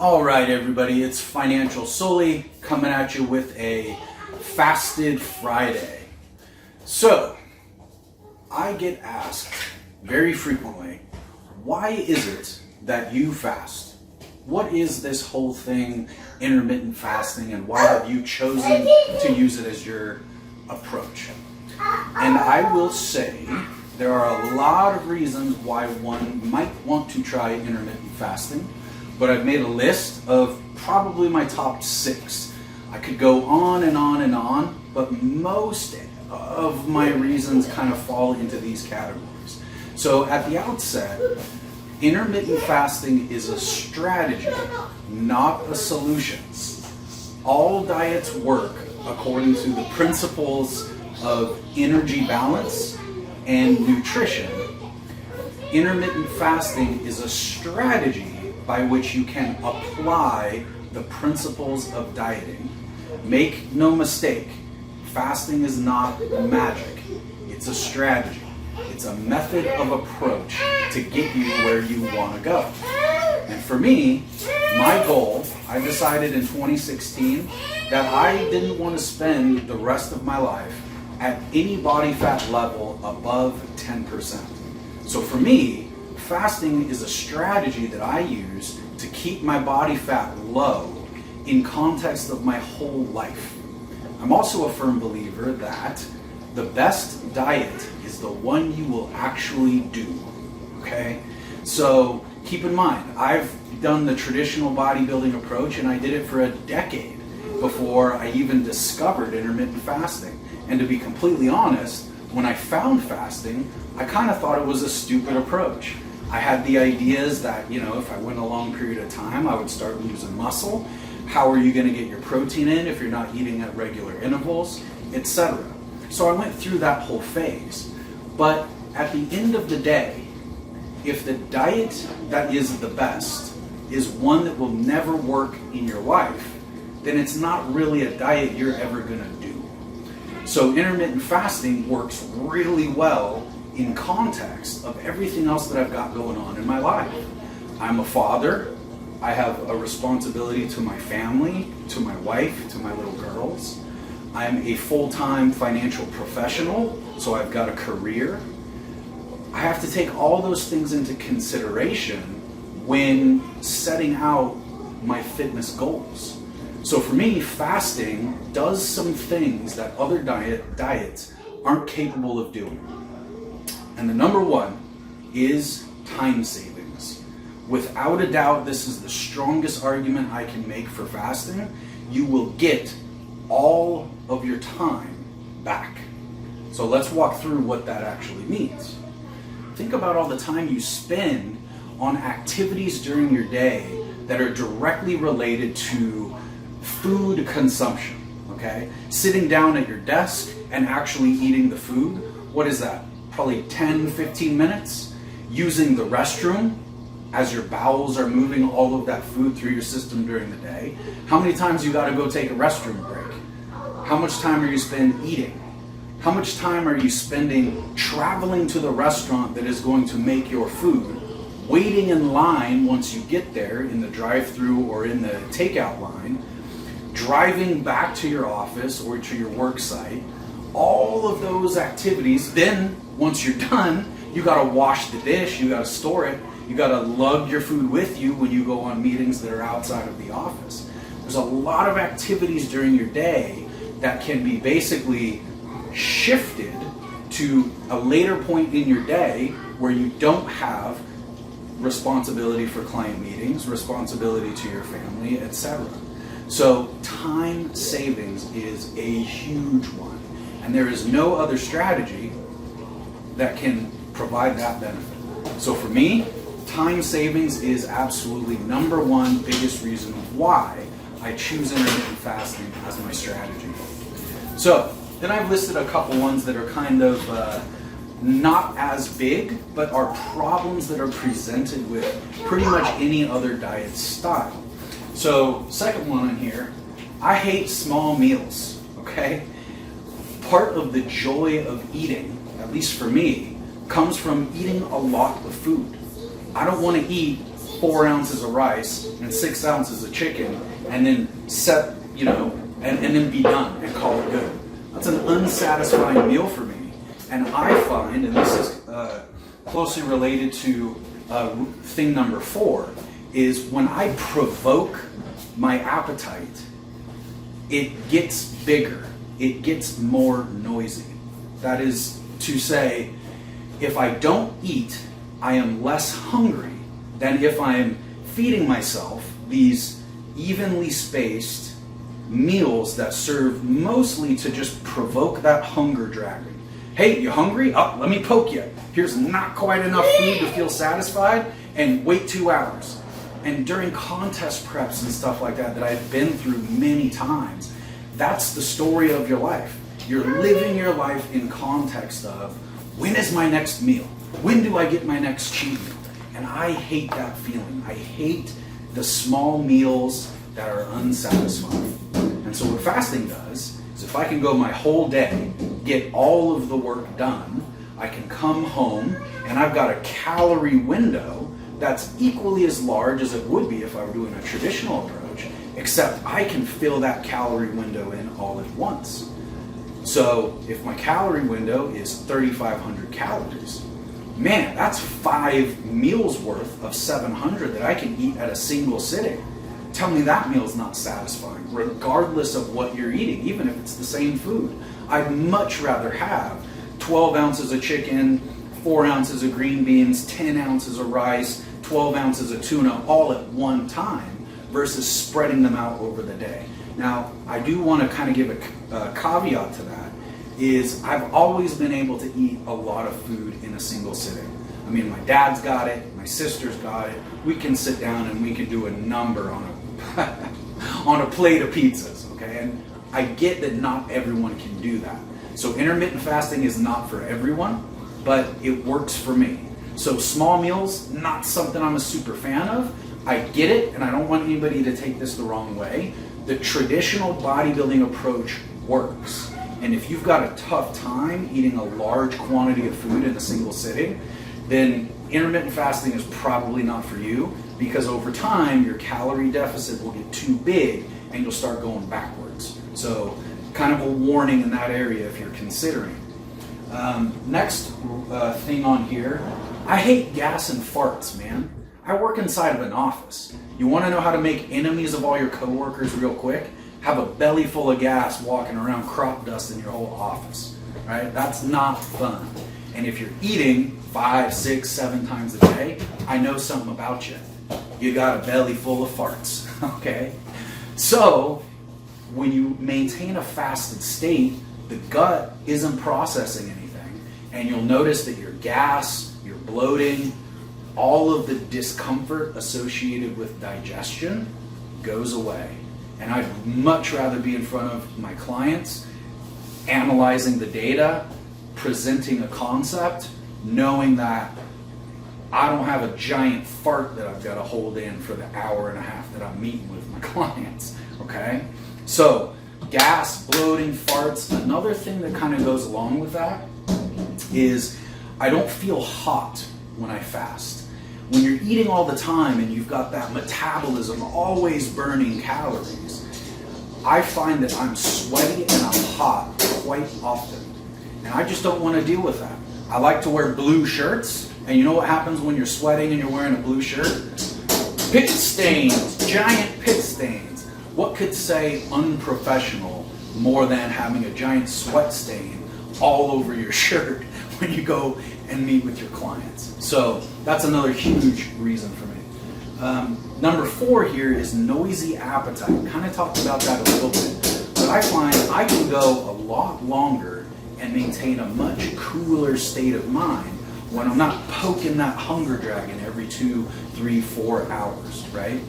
All right, everybody, it's Financial Sully coming at you with a Fasted Friday. So, I get asked very frequently, why is it that you fast? What is this whole thing, intermittent fasting, and why have you chosen to use it as your approach? And I will say there are a lot of reasons why one might want to try intermittent fasting, but I've made a list of probably my top 6. I could go on and on and on, but most of my reasons kind of fall into these categories. So at the outset, intermittent fasting is a strategy, not a solution. All diets work according to the principles of energy balance and nutrition. Intermittent fasting is a strategy by which you can apply the principles of dieting. Make no mistake, fasting is not magic. It's a strategy. It's a method of approach to get you where you want to go. And for me, my goal, I decided in 2016 that I didn't want to spend the rest of my life at any body fat level above 10%. So for me, fasting is a strategy that I use to keep my body fat low in context of my whole life. I'm also a firm believer that the best diet is the one you will actually do, okay? So keep in mind, I've done the traditional bodybuilding approach and I did it for a decade before I even discovered intermittent fasting. And to be completely honest, when I found fasting, I kind of thought it was a stupid approach. I had the ideas that, if I went a long period of time, I would start losing muscle. How are you going to get your protein in if you're not eating at regular intervals, etc. So I went through that whole phase. But at the end of the day, if the diet that is the best is one that will never work in your life, then it's not really a diet you're ever going to do. So intermittent fasting works really well in context of everything else that I've got going on in my life. I'm a father. I have a responsibility to my family, to my wife, to my little girls. I'm a full-time financial professional, so I've got a career. I have to take all those things into consideration when setting out my fitness goals. So for me, fasting does some things that other diets aren't capable of doing. And the number one is time savings. Without a doubt, this is the strongest argument I can make for fasting. You will get all of your time back. So let's walk through what that actually means. Think about all the time you spend on activities during your day that are directly related to food consumption, okay? Sitting down at your desk and actually eating the food. What is that? Probably 10, 15 minutes. Using the restroom as your bowels are moving all of that food through your system during the day. How many times you gotta go take a restroom break? How much time are you spending eating? How much time are you spending traveling to the restaurant that is going to make your food? Waiting in line once you get there in the drive-through or in the takeout line, driving back to your office or to your work site, all of those activities. Then once you're done, you gotta wash the dish, you gotta store it, you gotta lug your food with you when you go on meetings that are outside of the office. There's a lot of activities during your day that can be basically shifted to a later point in your day where you don't have responsibility for client meetings, responsibility to your family, etc. So time savings is a huge one, and there is no other strategy that can provide that benefit. So for me, time savings is absolutely number one biggest reason why I choose intermittent fasting as my strategy. So then I've listed a couple ones that are kind of not as big, but are problems that are presented with pretty much any other diet style. So second one on here, I hate small meals, okay? Part of the joy of eating, at least for me, comes from eating a lot of food. I don't want to eat 4 ounces of rice and 6 ounces of chicken, and then set, and then be done and call it good. That's an unsatisfying meal for me. And I find, and this is closely related to thing number 4, is when I provoke my appetite, it gets bigger, it gets more noisy. That is to say, if I don't eat, I am less hungry than if I am feeding myself these evenly spaced meals that serve mostly to just provoke that hunger dragon. Hey, you hungry? Oh, let me poke you. Here's not quite enough food to feel satisfied, and wait 2 hours. And during contest preps and stuff like that I've been through many times, that's the story of your life. You're living your life in context of, when is my next meal? When do I get my next cheat meal? And I hate that feeling. I hate the small meals that are unsatisfying. And so what fasting does is, if I can go my whole day, get all of the work done, I can come home and I've got a calorie window that's equally as large as it would be if I were doing a traditional approach, except I can fill that calorie window in all at once. So if my calorie window is 3,500 calories, man, that's 5 meals worth of 700 that I can eat at a single sitting. Tell me that meal's not satisfying, regardless of what you're eating, even if it's the same food. I'd much rather have 12 ounces of chicken, 4 ounces of green beans, 10 ounces of rice, 12 ounces of tuna all at one time versus spreading them out over the day. Now, I do want to kind of give a caveat to that, is I've always been able to eat a lot of food in a single sitting. I mean, my dad's got it, my sister's got it. We can sit down and we can do a number on a plate of pizzas, okay? And I get that not everyone can do that. So intermittent fasting is not for everyone, but it works for me. So small meals, not something I'm a super fan of. I get it, and I don't want anybody to take this the wrong way. The traditional bodybuilding approach works. And if you've got a tough time eating a large quantity of food in a single sitting, then intermittent fasting is probably not for you, because over time your calorie deficit will get too big and you'll start going backwards. So kind of a warning in that area if you're considering. Next thing on here, I hate gas and farts, man. I work inside of an office. You want to know how to make enemies of all your coworkers real quick? Have a belly full of gas walking around crop dust in your whole office, right? That's not fun. And if you're eating 5, 6, 7 times a day, I know something about you. You got a belly full of farts, okay? So when you maintain a fasted state, the gut isn't processing anything, and you'll notice that your gas, your bloating, all of the discomfort associated with digestion goes away. And I'd much rather be in front of my clients, analyzing the data, presenting a concept, knowing that I don't have a giant fart that I've got to hold in for the hour and a half that I'm meeting with my clients, okay? So gas, bloating, farts. Another thing that kind of goes along with that is I don't feel hot when I fast. When you're eating all the time and you've got that metabolism always burning calories, I find that I'm sweaty and I'm hot quite often. And I just don't want to deal with that. I like to wear blue shirts, and you know what happens when you're sweating and you're wearing a blue shirt? Pit stains, giant pit stains. What could say unprofessional more than having a giant sweat stain all over your shirt when you go and meet with your clients? So that's another huge reason for me. Number 4 here is noisy appetite. Kind of talked about that a little bit, but I find I can go a lot longer and maintain a much cooler state of mind when I'm not poking that hunger dragon every 2, 3, 4 hours, right?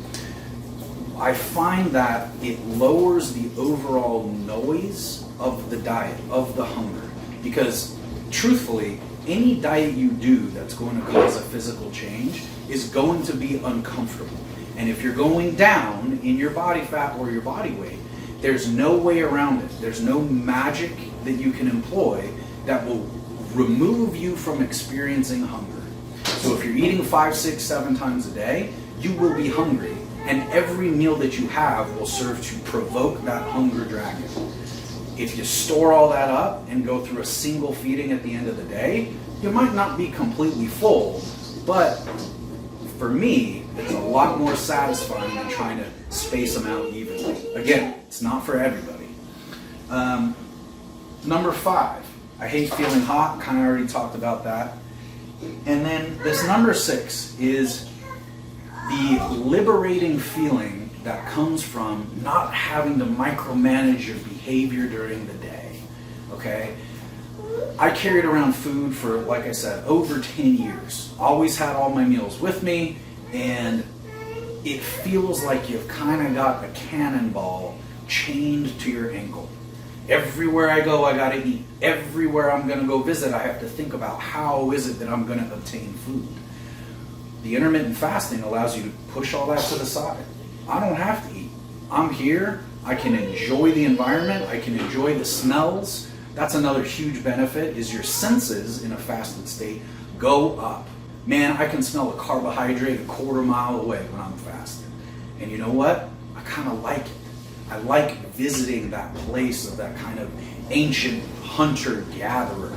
I find that it lowers the overall noise of the diet, of the hunger, because truthfully, any diet you do that's going to cause a physical change is going to be uncomfortable. And if you're going down in your body fat or your body weight, there's no way around it. There's no magic that you can employ that will remove you from experiencing hunger. So if you're eating 5, 6, 7 times a day, you will be hungry. And every meal that you have will serve to provoke that hunger dragon. If you store all that up and go through a single feeding at the end of the day, you might not be completely full, but for me, it's a lot more satisfying than trying to space them out evenly. Again, it's not for everybody. Number 5, I hate feeling hot, kind of already talked about that. And then this number 6 is the liberating feeling that comes from not having to micromanage your behavior during the day, okay? I carried around food for, like I said, over 10 years. Always had all my meals with me, and it feels like you've kind of got a cannonball chained to your ankle. Everywhere I go, I gotta eat. Everywhere I'm gonna go visit, I have to think about how is it that I'm gonna obtain food. The intermittent fasting allows you to push all that to the side. I don't have to eat. I'm here, I can enjoy the environment, I can enjoy the smells. That's another huge benefit, is your senses in a fasted state go up. Man, I can smell a carbohydrate a quarter mile away when I'm fasting. And you know what? I kind of like it. I like visiting that place of that kind of ancient hunter-gatherer.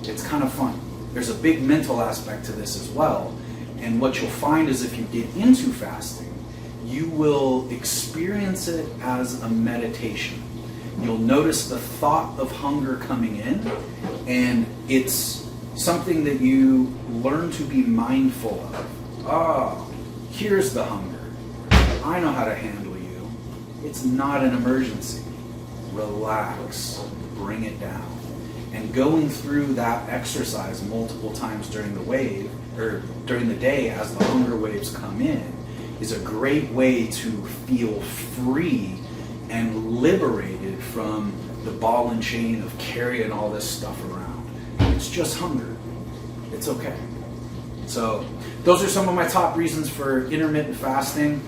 It's kind of fun. There's a big mental aspect to this as well. And what you'll find is if you get into fasting, you will experience it as a meditation. You'll notice the thought of hunger coming in, and it's something that you learn to be mindful of. Oh, here's the hunger. I know how to handle you. It's not an emergency. Relax, bring it down. And going through that exercise multiple times during the wave, or during the day as the hunger waves come in, is a great way to feel free and liberated from the ball and chain of carrying all this stuff around. It's just hunger. It's okay. So those are some of my top reasons for intermittent fasting.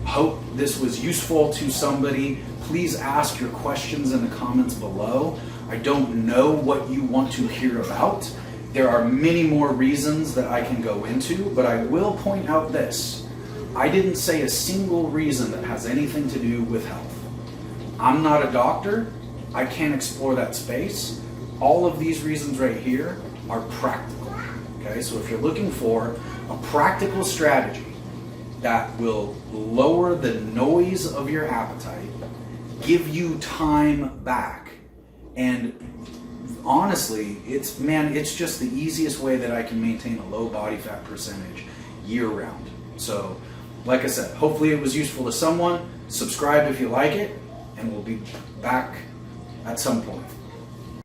Hope this was useful to somebody. Please ask your questions in the comments below. I don't know what you want to hear about. There are many more reasons that I can go into, but I will point out this. I didn't say a single reason that has anything to do with health. I'm not a doctor. I can't explore that space. All of these reasons right here are practical. Okay, so if you're looking for a practical strategy that will lower the noise of your appetite, give you time back, and honestly, it's just the easiest way that I can maintain a low body fat percentage year round. So, like I said, hopefully it was useful to someone. Subscribe if you like it, and we'll be back at some point.